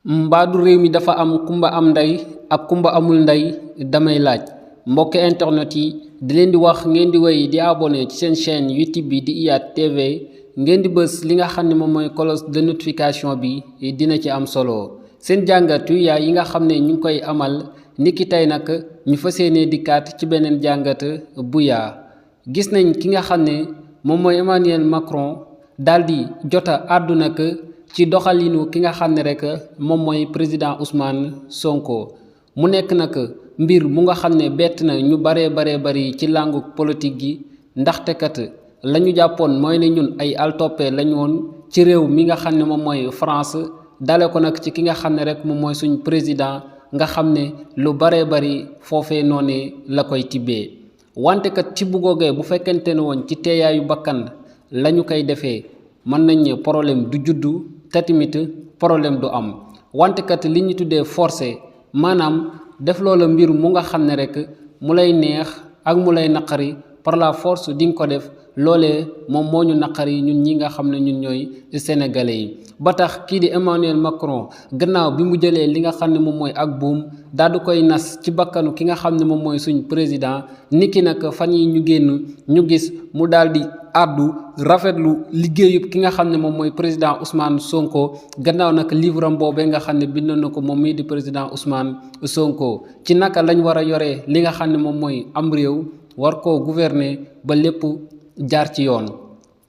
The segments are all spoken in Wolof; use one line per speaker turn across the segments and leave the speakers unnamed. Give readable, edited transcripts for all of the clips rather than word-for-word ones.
mbaadu réew mi dafa am kumba am ndey ak kumba amul ndey damay laaj mbokk internet yi di leen di wax ngeen di wéy di abonné ci seen chaîne YouTube bi di IYAT TV ngeen di bës li nga xam ne moom mooy cloche de notification bi dina ci am solo seen jàngat yi nga xam ne ñu ngi koy amal niki tey nag ñu fas yéene dikkaat ci beneen jàngat bu yaa gis nañ ki nga xam ne moom mooy Emmanuel Macron daal di jota àddu nag ci doxalinu ki nga xam ne rek moom mooy président Ousmane Sonko mu nekk nag mbir mu nga xam ne bett na ñu baree bari ci làngu politique gi ndaxte kat la ñu jàppoon mooy ne ñun ay altoppe lañu woon ci réew mi nga xam ne moom mooy France dale ko nag ci ki nga xam ne rek moom mooy suñ président nga xam ne lu baree bari foofee noonee la koy tibbee wante kat ci bu googee bu fekkente ne woon ci teeyaayu bakkan la ñu koy defee mën nañ ne problème du juddu te tamit problème du am wante kat li ñu tuddee forcé maanaam def loola mbir mu nga xam ne rek mu lay neex ak mu lay naqari par la force di nga ko def loolee moom moo ñu naqari ñun ñi nga xam ne ñun ñooy sénégalais yi ba tax kii di Emmanuel Macron gannaaw bi mu jëlee li nga xam ne moom mooy ak buum daal di koy nas ci bakkanu ki nga xam ne moom mooy suñ président niki nag fan yi ñu génn ñu gis mu daal di àddu rafetlu liggéeyub ki nga xam ne moom mooy président Ousmane Sonko gannaaw nag livre am boobee nga xam ne bind na ko moom mii di président Ousmane Sonko ci naka lañ war a yoree li nga xam ne moom mooy am réew war koo gouverner ba lépp jaar ci yoon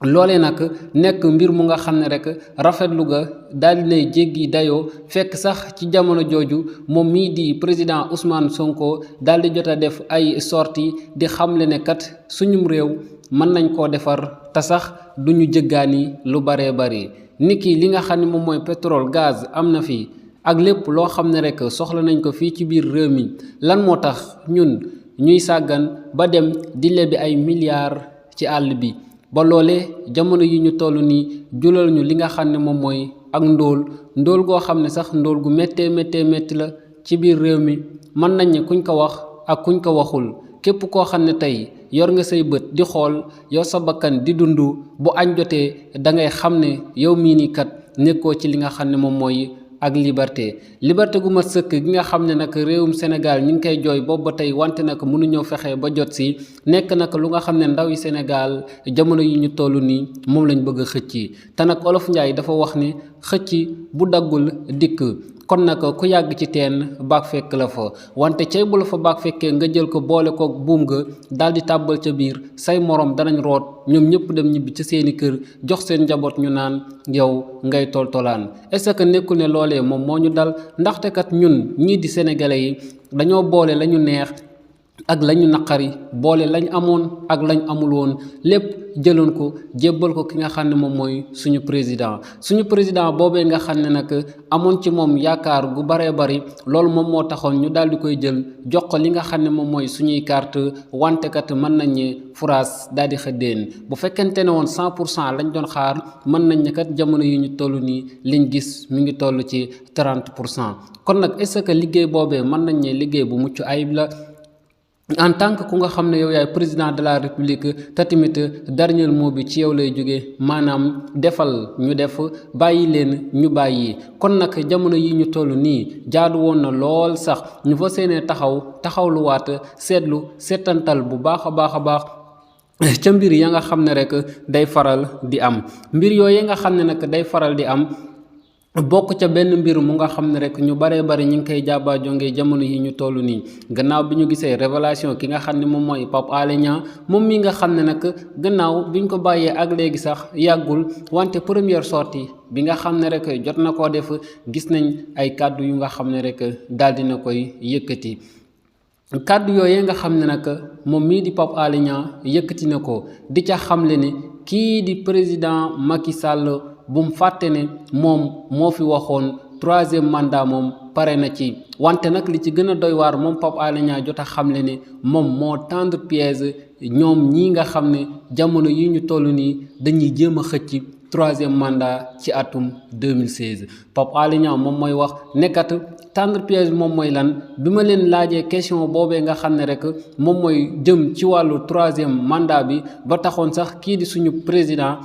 loolee nag nekk mbir mu nga xam ne rek rafetlu ga daal di nay jéggi dayoo fekk sax ci jamono jooju moom mii di président Ousmane Sonko daal di jot a def ay sorties di xamle ne kat suñum réew mën nañ koo defar te sax duñu jëggaani lu baree bari niki li nga xam ne moom mooy pétrole gaz am na fi ak lépp loo xam ne rek soxla nañ ko fii ci biir réew mi lan moo tax ñun ñuy sàggan ba dem di lebi ay milliards ci àll bi ba loolee jamono yi ñu toll nii julal ñu li nga xam ne moom mooy ak ndóol goo xam ne sax ndóol gu métti la ci biir réew mi mën nañ ne kuñ ko wax ak kuñ ko waxul képp koo xam ne tey yor nga say bët di xool yow sa bakkan di dund bu añ jotee da ngay xam ne yow mii nii kat nekkoo ci li nga xam ne moom mooy ak liberté gu mat sëkk gi nga xam ne nag réewum Sénégal ñu ngi koy jooy boobu ba tey wante nag mënuñoo fexe ba jot si nekk nag lu nga xam ne ndaw yi Sénégal jamono yi ñu toll nii moom lañ bëgg a xëcc te nag Olof Njaay dafa wax ne xëcc bu daggul dikk kon nag ku yàgg ci teen baag fekk la fa wante cay bu la fa baag fekkee nga jël ko boole ko buum nga daal di tàbbal ca biir say morom danañ root ñoom ñëpp dem ñibbi ca seeni kër jox seen njaboot ñu naan yow ngay toltolaan est-ce que nekkul ne loolee moom moo ñu dal ndaxte kat ñun ñii di sénégalais yi dañoo boole la ñu neex ak la ñu naqari boole lañ amoon ak lañ amul woon lépp jëloon ko jébbal ko ki nga xam ne moom mooy suñu président boobee nga xam ne nag amoon ci moom yaakaar gu baree bari loolu moom moo taxoon ñu daal di koy jël jox ko li nga xam ne moom mooy suñuy carte wante kat mën nañ ne furaas daal di xëddeen bu fekkente ne woon 100% lañ doon xaar mën nañ ne kat jamono yi ñu toll nii liñ gis mi ngi toll ci 30% kon nag est-ce que liggéey boobee mën nañ ne liggéey bu mucc ayib la. En tant que ku nga xam ne yow yaay président de la république te tamit dernier mot bi ci yow lay jógee maanaam defal ñu def bàyyi leen ñu bàyyi kon nag jamono yi ñu toll nii jaadu woon na lool sax ñu fa seenee taxawluwaat seetantal bu baax a baax ca mbir ya nga xam ne rek day faral di am mbir yooyu nga xam ne nag day faral di am bokk ca benn mbir mu nga xam ne rek ñu baree bari ñu ngi koy jaaba jonge jamono yi ñu toll nii gannaaw bi ñu gisee révélation ki nga xam ne moom mooy Pape Alé Niang moom mi nga xam ne nag gannaaw biñ ko bàyyee ak léegi sax yàggul wante première sortie bi nga xam ne rek jot na koo def gis nañ ay kàddu yu nga xam ne rek daal dina koy yëkkati kàddu yooyee nga xam ne nag moom mii di Pape Alé Niang yëkkati na ko di ca xamle ne kii di président Macky Sall bu mu fàtte ne moom moo fi waxoon 3e mandat moom pare na ci wante nag li ci gën a doy waar moom Pape Alé Niang jot a xamle ne moom moo tendre piège ñoom ñii nga xam ne jamono yi ñu toll nii dañuy jéem a xëcc 3e mandat ci atum 2016 Pape Alé Niang moom mooy wax nekkat tendre piège moom mooy lan bi ma leen laajee question boobee nga xam ne rek moom mooy jëm ci wàllu 3e mandat bi ba taxoon sax kii di suñu président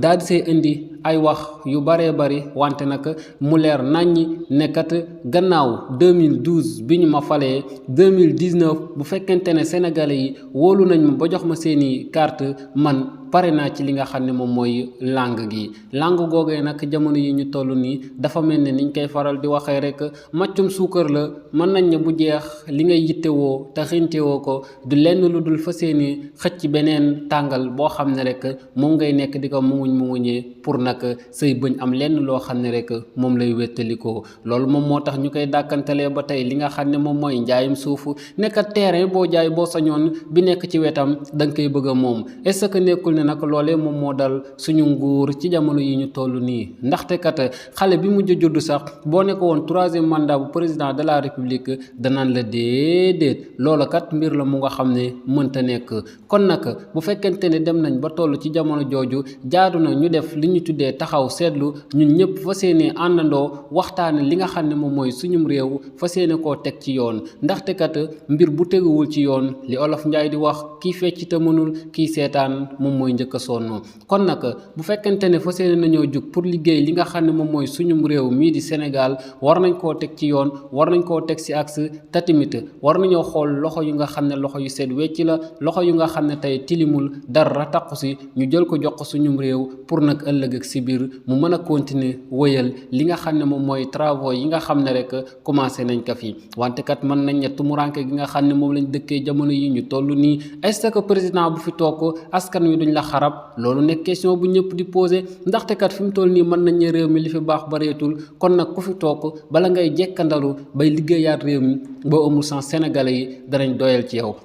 daal di see indi ay wax yu baree bari wante nag mu leer naññi nekkat gannaaw 2012 bi ñu ma falee 2019 bu fekkente ne sénégalais yi wóolu nañ ma ba jox ma seeni carte man pare naa ci li nga xam ne moom mooy langue gi langue googee nag jamono yi ñu toll nii dafa mel ne niñ koy faral di waxee rek màccum suukar la mën nañ ne bu jeex li ngay yittewoo te xintewoo ko du lenn lu dul fa seeni xëcc beneen tàngal boo xam ne rek moom ngay nekk di ko munguñee pour nag say bëñ am lenn loo xam ne rek moom lay wéttalikoo loolu moom moo tax ñu koy dàkkantalee ba tey li nga xam ne moom mooy njaayum suuf nekkat terrain boo jaay boo sañoon bi nekk ci wetam da nga koy bëgg a moom est-ce que nekkul ne nag loolee moom moo dal suñu nguur ci jamono yi ñu toll nii ndaxte kat xale bi mujj judd sax boo nekk woon 3e mandat bu président de la république danaan la déedéet loola kat mbir la mu nga xam ne mënta nekk kon nag bu fekkente ne dem nañ ba toll ci jamono jooju jaadu na ñu def li ñu tuddee taxaw seetlu ñun ñëpp fas yéene àndandoo waxtaane li nga xam ne moom mooy suñum réew fas yéene koo teg ci yoon ndaxte kat mbir bu teguwul ci yoon li olof njaay di wax kii fecc te mënul kii seetaan moom mooy njëkk a sonn kon nag bu fekkente ne fas yéene nañoo jug pour liggéey li nga xam ne moom mooy suñum réew mii di Sénégal war nañ koo teg ci yoon war nañ koo teg si axe te tamit war nañoo xool loxo yu nga xam ne loxo yu set wecc la loxo yu nga xam ne tey tilimul dara taqu si ñu jël ko jox ko suñum réew pour nag ëllëg ak si biir mu mën a continuer wëyal li nga xam ne moom mooy travaux yi nga xam ne rek commencé nañ ko fi wante kat mën nañ ne tumuranke gi nga xam ne moom lañ dëkkee jamono yi ñu toll nii est-ce que président bu fi toog askan wi duñ la xarab loolu nekk question bu ñëpp di posé ndaxte kat fi mu toll nii mën nañ ne réew mi li fi baax bareetul kon nag ku fi toog bala ngay jekkandalu bay liggéeyaat réew mi boo amul sens sénégalais yi danañ doyal ci yow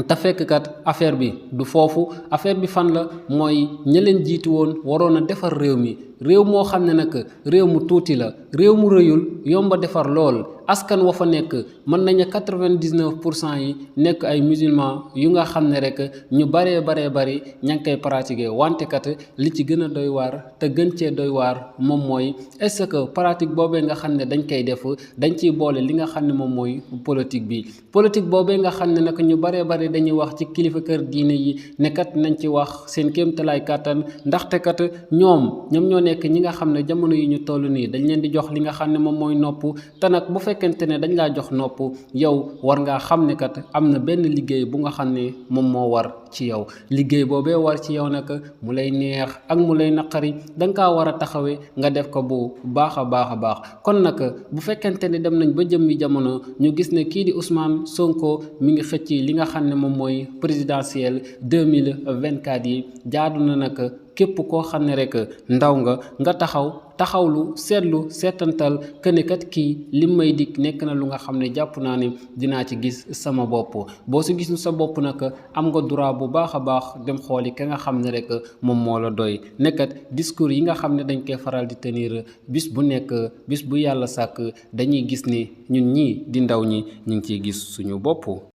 te fekk kat affaire bi du foofu affaire bi fan la mooy ña leen jiitu woon waroon a defar réew mi réew moo xam ne nag réew mu tuuti la réew mu rëyul yomba defar lool askan wa fa nekk mën nañu 99% yi nekk ay musulman yu nga xam ne rek ñu baree bari ña ngi koy pratiquer wante kat li ci gën a doy waar te gën cee doy waar moom mooy est-ce que pratique boobee nga xam ne dañ koy def dañ ciy boole li nga xam ne moom mooy politique bi politique boobee nga xam ne nag ñu baree bari dañuy wax ci kilifa kër diine yi ne kat nañ ci wax seen kéemtalaay kàttan ndaxte kat ñoom ñoo nekk ñi nga xam ne jamono yi ñu toll nii dañ leen di jox li nga xam ne moom mooy nopp te nag bu fekkente ne dañ laa jox nopp yow war ngaa xam ne kat am na benn liggéey bu nga xam ne moom moo war ci yow liggéey boobee war ci yow nag mu lay neex ak mu lay naqari da nga kaa war a taxawee nga def ko bu baax a baax kon nag bu fekkente ne dem nañ ba jëmmi jamono ñu gis ne kii di Ousmane Sonko mi ngi xëcc li nga xam ne moom mooy présidentielle 2024 yi jaadu na nag képp koo xam ne rek ndaw nga taxawlu seetantal këne kat kii li may dikk nekk na lu nga xam ne jàpp naa ne dinaa ci gis sama bopp boo si gisul sa bopp nag am nga droit bu baax a baax dem xooli ka nga xam ne rek moom moo la doy nekkat discours yi nga xam ne dañ koy faral di tenir bis bu nekk bis bu yàlla sàkk dañuy gis ni ñun ñii di ndaw ñi ñu ngi ciy gis suñu bopp